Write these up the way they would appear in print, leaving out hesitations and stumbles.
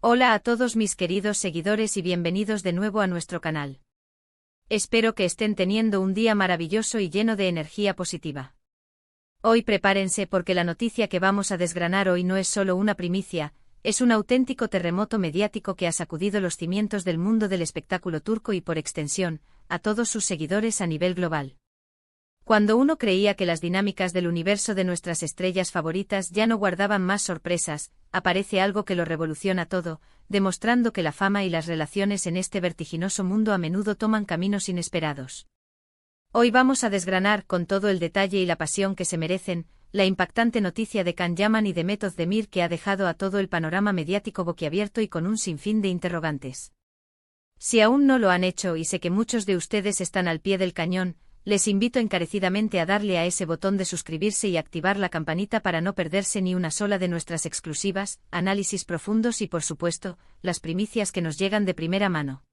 Hola a todos mis queridos seguidores y bienvenidos de nuevo a nuestro canal. Espero que estén teniendo un día maravilloso y lleno de energía positiva. Hoy prepárense porque la noticia que vamos a desgranar hoy no es solo una primicia, es un auténtico terremoto mediático que ha sacudido los cimientos del mundo del espectáculo turco y por extensión, a todos sus seguidores a nivel global. Cuando uno creía que las dinámicas del universo de nuestras estrellas favoritas ya no guardaban más sorpresas, aparece algo que lo revoluciona todo, demostrando que la fama y las relaciones en este vertiginoso mundo a menudo toman caminos inesperados. Hoy vamos a desgranar con todo el detalle y la pasión que se merecen, la impactante noticia de Can Yaman y de Mehmet Özdemir que ha dejado a todo el panorama mediático boquiabierto y con un sinfín de interrogantes. Si aún no lo han hecho y sé que muchos de ustedes están al pie del cañón, les invito encarecidamente a darle a ese botón de suscribirse y activar la campanita para no perderse ni una sola de nuestras exclusivas, análisis profundos y por supuesto, las primicias que nos llegan de primera mano.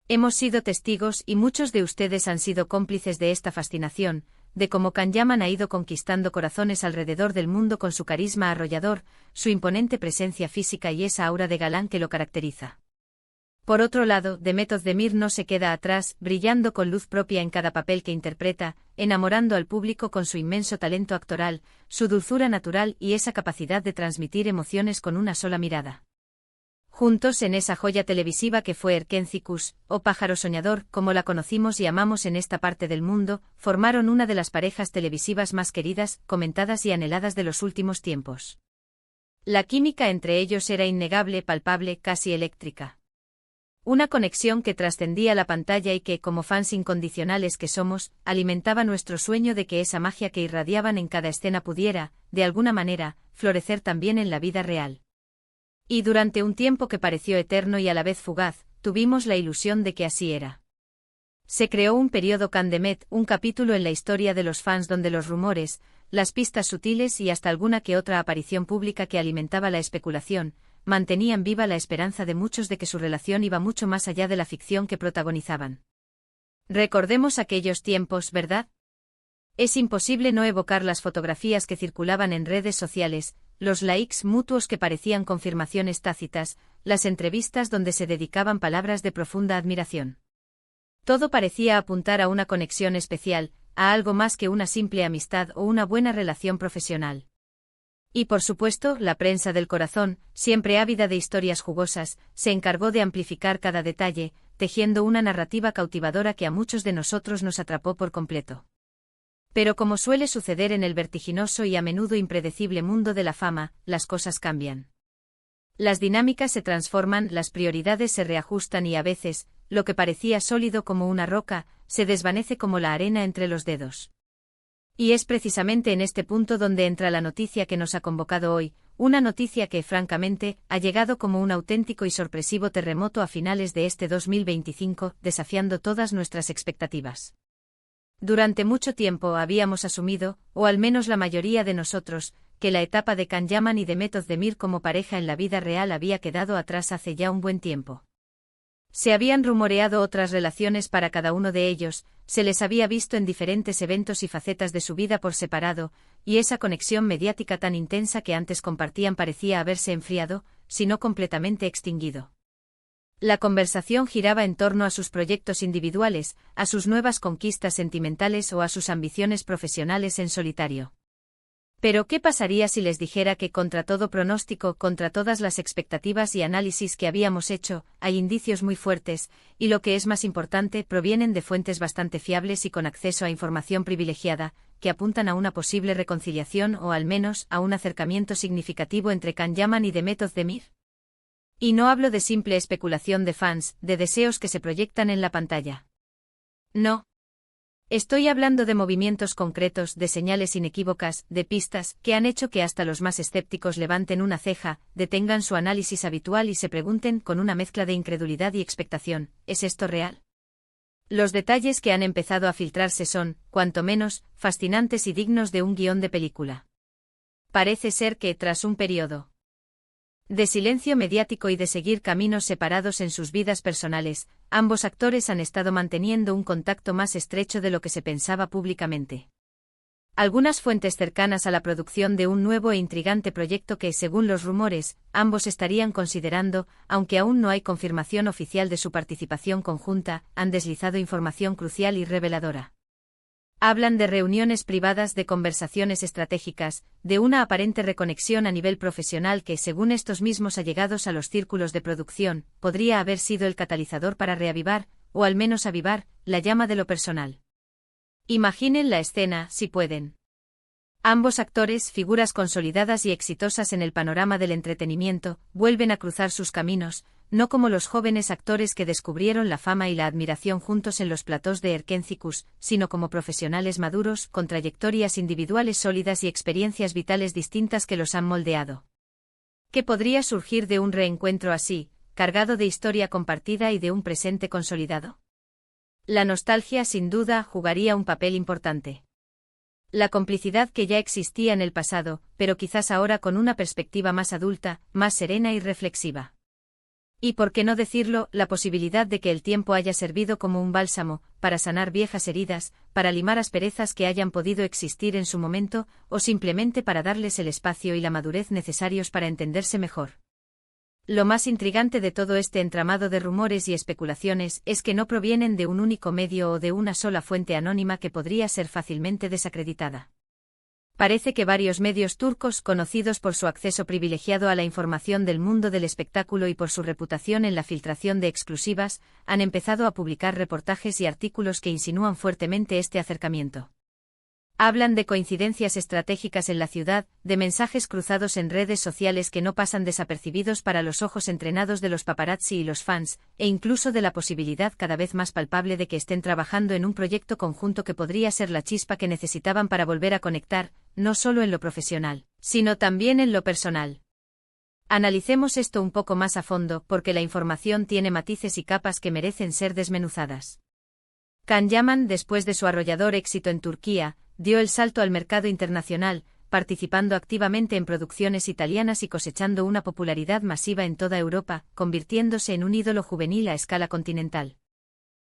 Hemos sido testigos y muchos de ustedes han sido cómplices de esta fascinación, de cómo Can Yaman ha ido conquistando corazones alrededor del mundo con su carisma arrollador, su imponente presencia física y esa aura de galán que lo caracteriza. Por otro lado, Mehmet Özdemir no se queda atrás, brillando con luz propia en cada papel que interpreta, enamorando al público con su inmenso talento actoral, su dulzura natural y esa capacidad de transmitir emociones con una sola mirada. Juntos en esa joya televisiva que fue Erkenci Kuş, o Pájaro Soñador, como la conocimos y amamos en esta parte del mundo, formaron una de las parejas televisivas más queridas, comentadas y anheladas de los últimos tiempos. La química entre ellos era innegable, palpable, casi eléctrica. Una conexión que trascendía la pantalla y que, como fans incondicionales que somos, alimentaba nuestro sueño de que esa magia que irradiaban en cada escena pudiera, de alguna manera, florecer también en la vida real. Y durante un tiempo que pareció eterno y a la vez fugaz, tuvimos la ilusión de que así era. Se creó un periodo Can Demet, un capítulo en la historia de los fans donde los rumores, las pistas sutiles y hasta alguna que otra aparición pública que alimentaba la especulación, mantenían viva la esperanza de muchos de que su relación iba mucho más allá de la ficción que protagonizaban. Recordemos aquellos tiempos, ¿verdad? Es imposible no evocar las fotografías que circulaban en redes sociales, los likes mutuos que parecían confirmaciones tácitas, las entrevistas donde se dedicaban palabras de profunda admiración. Todo parecía apuntar a una conexión especial, a algo más que una simple amistad o una buena relación profesional. Y por supuesto, la prensa del corazón, siempre ávida de historias jugosas, se encargó de amplificar cada detalle, tejiendo una narrativa cautivadora que a muchos de nosotros nos atrapó por completo. Pero como suele suceder en el vertiginoso y a menudo impredecible mundo de la fama, las cosas cambian. Las dinámicas se transforman, las prioridades se reajustan y a veces, lo que parecía sólido como una roca, se desvanece como la arena entre los dedos. Y es precisamente en este punto donde entra la noticia que nos ha convocado hoy, una noticia que, francamente, ha llegado como un auténtico y sorpresivo terremoto a finales de este 2025, desafiando todas nuestras expectativas. Durante mucho tiempo habíamos asumido, o al menos la mayoría de nosotros, que la etapa de Can Yaman y de Mehmet Özdemir como pareja en la vida real había quedado atrás hace ya un buen tiempo. Se habían rumoreado otras relaciones para cada uno de ellos, se les había visto en diferentes eventos y facetas de su vida por separado, y esa conexión mediática tan intensa que antes compartían parecía haberse enfriado, si no completamente extinguido. La conversación giraba en torno a sus proyectos individuales, a sus nuevas conquistas sentimentales o a sus ambiciones profesionales en solitario. Pero ¿qué pasaría si les dijera que contra todo pronóstico, contra todas las expectativas y análisis que habíamos hecho, hay indicios muy fuertes, y lo que es más importante, provienen de fuentes bastante fiables y con acceso a información privilegiada, que apuntan a una posible reconciliación o al menos a un acercamiento significativo entre Can Yaman y Mehmet Özdemir? Y no hablo de simple especulación de fans, de deseos que se proyectan en la pantalla. No. Estoy hablando de movimientos concretos, de señales inequívocas, de pistas, que han hecho que hasta los más escépticos levanten una ceja, detengan su análisis habitual y se pregunten con una mezcla de incredulidad y expectación, ¿es esto real? Los detalles que han empezado a filtrarse son, cuanto menos, fascinantes y dignos de un guión de película. Parece ser que, tras un periodo de silencio mediático y de seguir caminos separados en sus vidas personales, ambos actores han estado manteniendo un contacto más estrecho de lo que se pensaba públicamente. Algunas fuentes cercanas a la producción de un nuevo e intrigante proyecto que, según los rumores, ambos estarían considerando, aunque aún no hay confirmación oficial de su participación conjunta, han deslizado información crucial y reveladora. Hablan de reuniones privadas, de conversaciones estratégicas, de una aparente reconexión a nivel profesional que, según estos mismos allegados a los círculos de producción, podría haber sido el catalizador para reavivar, o al menos avivar, la llama de lo personal. Imaginen la escena, si pueden. Ambos actores, figuras consolidadas y exitosas en el panorama del entretenimiento, vuelven a cruzar sus caminos, no como los jóvenes actores que descubrieron la fama y la admiración juntos en los platós de Erkentzicus, sino como profesionales maduros, con trayectorias individuales sólidas y experiencias vitales distintas que los han moldeado. ¿Qué podría surgir de un reencuentro así, cargado de historia compartida y de un presente consolidado? La nostalgia, sin duda, jugaría un papel importante. La complicidad que ya existía en el pasado, pero quizás ahora con una perspectiva más adulta, más serena y reflexiva. Y por qué no decirlo, la posibilidad de que el tiempo haya servido como un bálsamo, para sanar viejas heridas, para limar asperezas que hayan podido existir en su momento, o simplemente para darles el espacio y la madurez necesarios para entenderse mejor. Lo más intrigante de todo este entramado de rumores y especulaciones es que no provienen de un único medio o de una sola fuente anónima que podría ser fácilmente desacreditada. Parece que varios medios turcos, conocidos por su acceso privilegiado a la información del mundo del espectáculo y por su reputación en la filtración de exclusivas, han empezado a publicar reportajes y artículos que insinúan fuertemente este acercamiento. Hablan de coincidencias estratégicas en la ciudad, de mensajes cruzados en redes sociales que no pasan desapercibidos para los ojos entrenados de los paparazzi y los fans, e incluso de la posibilidad cada vez más palpable de que estén trabajando en un proyecto conjunto que podría ser la chispa que necesitaban para volver a conectar, no solo en lo profesional, sino también en lo personal. Analicemos esto un poco más a fondo, porque la información tiene matices y capas que merecen ser desmenuzadas. Can Yaman, después de su arrollador éxito en Turquía, dio el salto al mercado internacional, participando activamente en producciones italianas y cosechando una popularidad masiva en toda Europa, convirtiéndose en un ídolo juvenil a escala continental.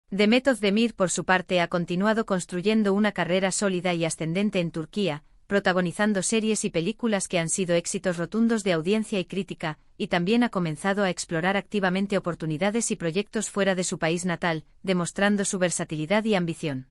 Demet Özdemir, por su parte, ha continuado construyendo una carrera sólida y ascendente en Turquía, protagonizando series y películas que han sido éxitos rotundos de audiencia y crítica, y también ha comenzado a explorar activamente oportunidades y proyectos fuera de su país natal, demostrando su versatilidad y ambición.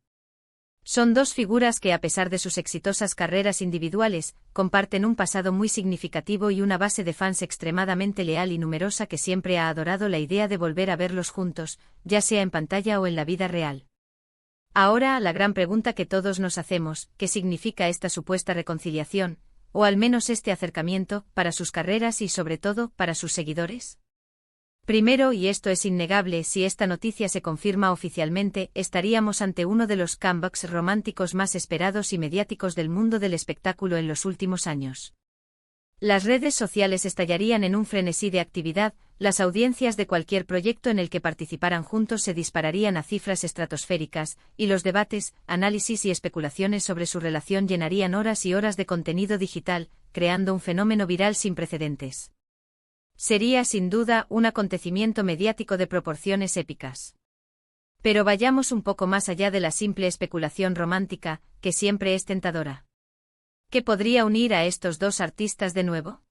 Son dos figuras que, a pesar de sus exitosas carreras individuales, comparten un pasado muy significativo y una base de fans extremadamente leal y numerosa que siempre ha adorado la idea de volver a verlos juntos, ya sea en pantalla o en la vida real. Ahora, la gran pregunta que todos nos hacemos, ¿qué significa esta supuesta reconciliación, o al menos este acercamiento, para sus carreras y sobre todo, para sus seguidores? Primero, y esto es innegable, si esta noticia se confirma oficialmente, estaríamos ante uno de los comebacks románticos más esperados y mediáticos del mundo del espectáculo en los últimos años. Las redes sociales estallarían en un frenesí de actividad, las audiencias de cualquier proyecto en el que participaran juntos se dispararían a cifras estratosféricas, y los debates, análisis y especulaciones sobre su relación llenarían horas y horas de contenido digital, creando un fenómeno viral sin precedentes. Sería sin duda un acontecimiento mediático de proporciones épicas. Pero vayamos un poco más allá de la simple especulación romántica, que siempre es tentadora. ¿Qué podría unir a estos dos artistas de nuevo?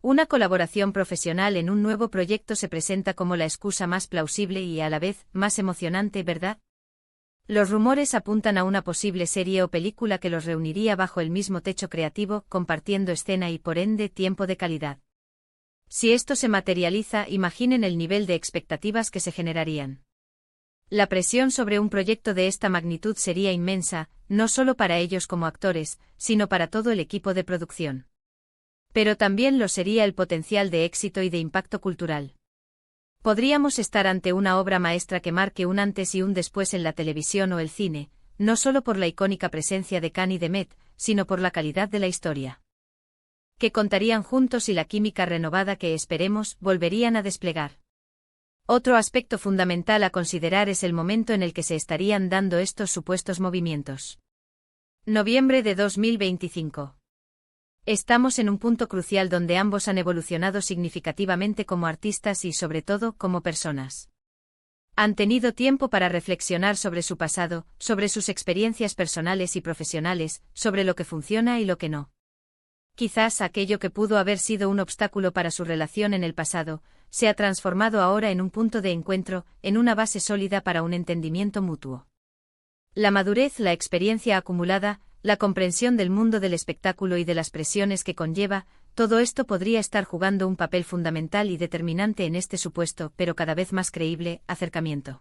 Una colaboración profesional en un nuevo proyecto se presenta como la excusa más plausible y a la vez más emocionante, ¿verdad? Los rumores apuntan a una posible serie o película que los reuniría bajo el mismo techo creativo, compartiendo escena y por ende tiempo de calidad. Si esto se materializa, imaginen el nivel de expectativas que se generarían. La presión sobre un proyecto de esta magnitud sería inmensa, no solo para ellos como actores, sino para todo el equipo de producción. Pero también lo sería el potencial de éxito y de impacto cultural. Podríamos estar ante una obra maestra que marque un antes y un después en la televisión o el cine, no solo por la icónica presencia de Can y Demet, sino por la calidad de la historia que contarían juntos y la química renovada que, esperemos, volverían a desplegar. Otro aspecto fundamental a considerar es el momento en el que se estarían dando estos supuestos movimientos. Noviembre de 2025. Estamos en un punto crucial donde ambos han evolucionado significativamente como artistas y, sobre todo, como personas. Han tenido tiempo para reflexionar sobre su pasado, sobre sus experiencias personales y profesionales, sobre lo que funciona y lo que no. Quizás aquello que pudo haber sido un obstáculo para su relación en el pasado, se ha transformado ahora en un punto de encuentro, en una base sólida para un entendimiento mutuo. La madurez, la experiencia acumulada, la comprensión del mundo del espectáculo y de las presiones que conlleva, todo esto podría estar jugando un papel fundamental y determinante en este supuesto, pero cada vez más creíble, acercamiento.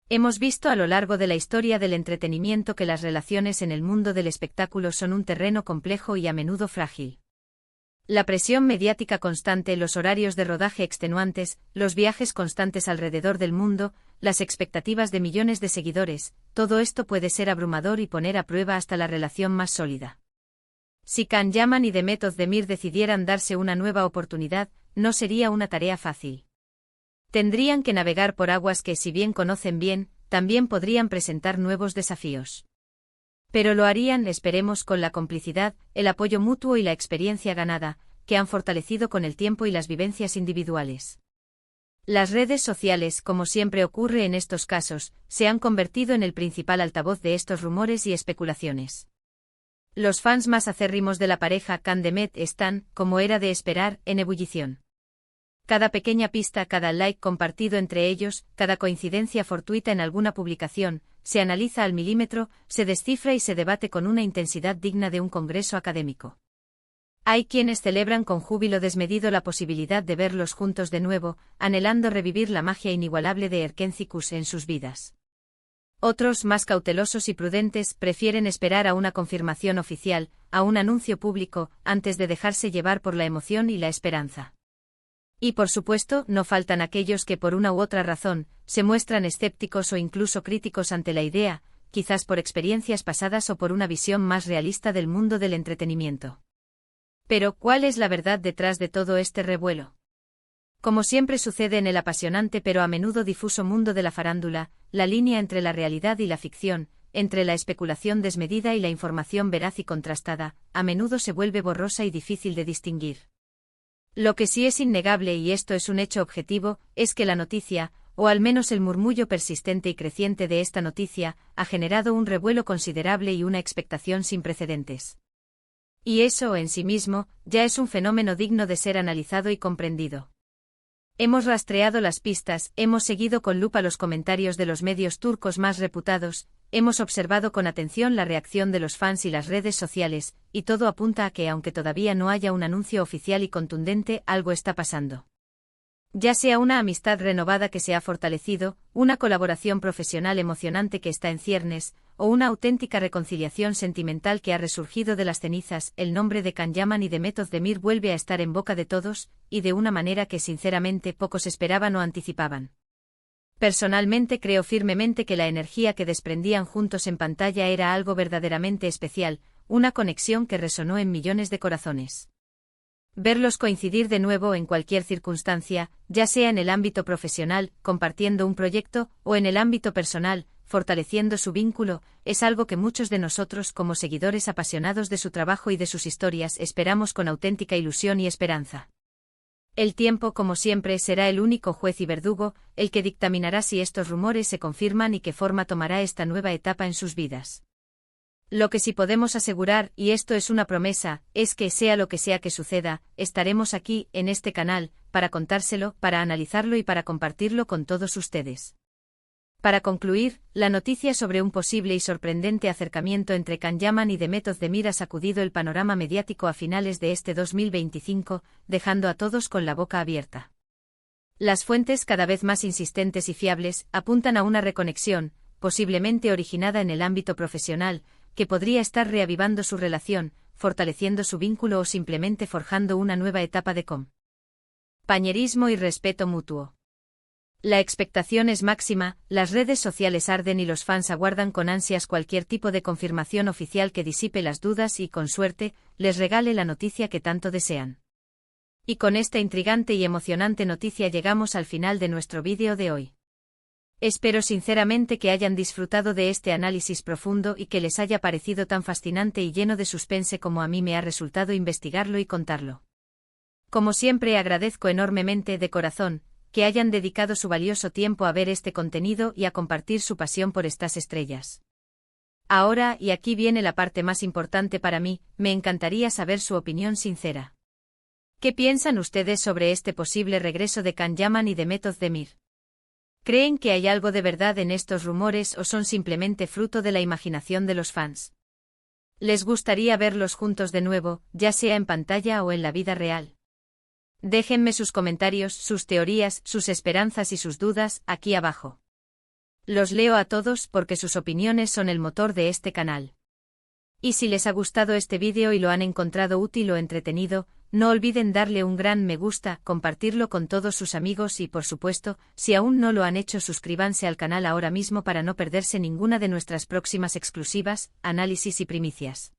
Hemos visto a lo largo de la historia del entretenimiento que las relaciones en el mundo del espectáculo son un terreno complejo y a menudo frágil. La presión mediática constante, los horarios de rodaje extenuantes, los viajes constantes alrededor del mundo, las expectativas de millones de seguidores, todo esto puede ser abrumador y poner a prueba hasta la relación más sólida. Si Can Yaman y Demet Özdemir decidieran darse una nueva oportunidad, no sería una tarea fácil. Tendrían que navegar por aguas que, si bien conocen bien, también podrían presentar nuevos desafíos. Pero lo harían, esperemos, con la complicidad, el apoyo mutuo y la experiencia ganada, que han fortalecido con el tiempo y las vivencias individuales. Las redes sociales, como siempre ocurre en estos casos, se han convertido en el principal altavoz de estos rumores y especulaciones. Los fans más acérrimos de la pareja Can-Demet están, como era de esperar, en ebullición. Cada pequeña pista, cada like compartido entre ellos, cada coincidencia fortuita en alguna publicación, se analiza al milímetro, se descifra y se debate con una intensidad digna de un congreso académico. Hay quienes celebran con júbilo desmedido la posibilidad de verlos juntos de nuevo, anhelando revivir la magia inigualable de Erkencikus en sus vidas. Otros, más cautelosos y prudentes, prefieren esperar a una confirmación oficial, a un anuncio público, antes de dejarse llevar por la emoción y la esperanza. Y por supuesto, no faltan aquellos que por una u otra razón, se muestran escépticos o incluso críticos ante la idea, quizás por experiencias pasadas o por una visión más realista del mundo del entretenimiento. Pero, ¿cuál es la verdad detrás de todo este revuelo? Como siempre sucede en el apasionante pero a menudo difuso mundo de la farándula, la línea entre la realidad y la ficción, entre la especulación desmedida y la información veraz y contrastada, a menudo se vuelve borrosa y difícil de distinguir. Lo que sí es innegable, y esto es un hecho objetivo, es que la noticia, o al menos el murmullo persistente y creciente de esta noticia, ha generado un revuelo considerable y una expectación sin precedentes. Y eso, en sí mismo, ya es un fenómeno digno de ser analizado y comprendido. Hemos rastreado las pistas, hemos seguido con lupa los comentarios de los medios turcos más reputados, hemos observado con atención la reacción de los fans y las redes sociales, y todo apunta a que, aunque todavía no haya un anuncio oficial y contundente, algo está pasando. Ya sea una amistad renovada que se ha fortalecido, una colaboración profesional emocionante que está en ciernes, o una auténtica reconciliación sentimental que ha resurgido de las cenizas, el nombre de Can Yaman y Demet Özdemir vuelve a estar en boca de todos, y de una manera que sinceramente pocos esperaban o anticipaban. Personalmente creo firmemente que la energía que desprendían juntos en pantalla era algo verdaderamente especial, una conexión que resonó en millones de corazones. Verlos coincidir de nuevo en cualquier circunstancia, ya sea en el ámbito profesional, compartiendo un proyecto, o en el ámbito personal, fortaleciendo su vínculo, es algo que muchos de nosotros, como seguidores apasionados de su trabajo y de sus historias, esperamos con auténtica ilusión y esperanza. El tiempo, como siempre, será el único juez y verdugo, el que dictaminará si estos rumores se confirman y qué forma tomará esta nueva etapa en sus vidas. Lo que sí podemos asegurar, y esto es una promesa, es que, sea lo que sea que suceda, estaremos aquí, en este canal, para contárselo, para analizarlo y para compartirlo con todos ustedes. Para concluir, la noticia sobre un posible y sorprendente acercamiento entre Can Yaman y Demet Özdemir ha sacudido el panorama mediático a finales de este 2025, dejando a todos con la boca abierta. Las fuentes, cada vez más insistentes y fiables, apuntan a una reconexión, posiblemente originada en el ámbito profesional, que podría estar reavivando su relación, fortaleciendo su vínculo o simplemente forjando una nueva etapa de compañerismo y respeto mutuo. La expectación es máxima, las redes sociales arden y los fans aguardan con ansias cualquier tipo de confirmación oficial que disipe las dudas y, con suerte, les regale la noticia que tanto desean. Y con esta intrigante y emocionante noticia llegamos al final de nuestro vídeo de hoy. Espero sinceramente que hayan disfrutado de este análisis profundo y que les haya parecido tan fascinante y lleno de suspense como a mí me ha resultado investigarlo y contarlo. Como siempre, agradezco enormemente de corazón que hayan dedicado su valioso tiempo a ver este contenido y a compartir su pasión por estas estrellas. Ahora, y aquí viene la parte más importante para mí, me encantaría saber su opinión sincera. ¿Qué piensan ustedes sobre este posible regreso de Can Yaman y de Method Demir? ¿Creen que hay algo de verdad en estos rumores o son simplemente fruto de la imaginación de los fans? ¿Les gustaría verlos juntos de nuevo, ya sea en pantalla o en la vida real? Déjenme sus comentarios, sus teorías, sus esperanzas y sus dudas, aquí abajo. Los leo a todos porque sus opiniones son el motor de este canal. Y si les ha gustado este vídeo y lo han encontrado útil o entretenido, no olviden darle un gran me gusta, compartirlo con todos sus amigos y, por supuesto, si aún no lo han hecho, suscríbanse al canal ahora mismo para no perderse ninguna de nuestras próximas exclusivas, análisis y primicias.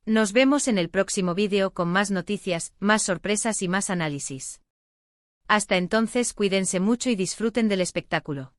Nos vemos en el próximo vídeo con más noticias, más sorpresas y más análisis. Hasta entonces, cuídense mucho y disfruten del espectáculo.